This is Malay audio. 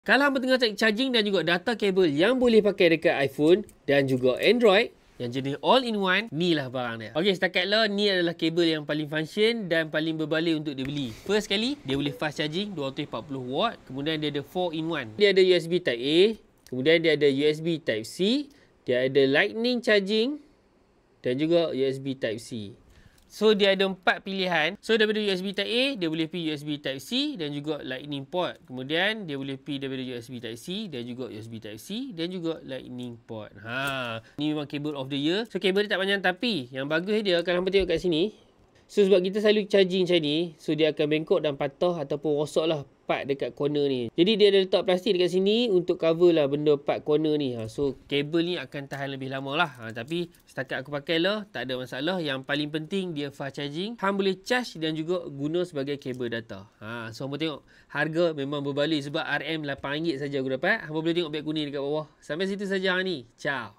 Kalau hangpa tengah cari charging dan juga data kabel yang boleh pakai dekat iPhone dan juga Android yang jenis all-in-one, ni lah barang dia. Okey, setakat lah ni adalah kabel yang paling function dan paling berbaloi untuk dibeli. First sekali, dia boleh fast charging 240 watt. Kemudian dia ada 4-in-1. Dia ada USB Type A, kemudian dia ada USB Type C, dia ada Lightning charging dan juga USB Type C. So dia ada 4 pilihan. So daripada USB Type A, dia boleh pergi USB Type C dan juga Lightning port. Kemudian dia boleh pergi daripada USB Type C dan juga USB Type C dan juga Lightning port. Ni memang cable of the year. So kabel dia tak panjang, tapi yang bagus dia kalau hangpa tengok kat sini. So sebab kita selalu charging macam ni, so dia akan bengkok dan patah ataupun rosak lah part dekat corner ni. Jadi dia ada letak plastik dekat sini untuk cover lah benda part corner ni. So kabel ni akan tahan lebih lama lah. Tapi setakat aku pakai lah, tak ada masalah. Yang paling penting dia fast charging. Hang boleh charge dan juga guna sebagai kabel data. So hangpa tengok harga memang berbaloi sebab RM RM8 saja aku dapat. Hangpa boleh tengok beg kuning dekat bawah. Sampai situ saja ni. Ciao.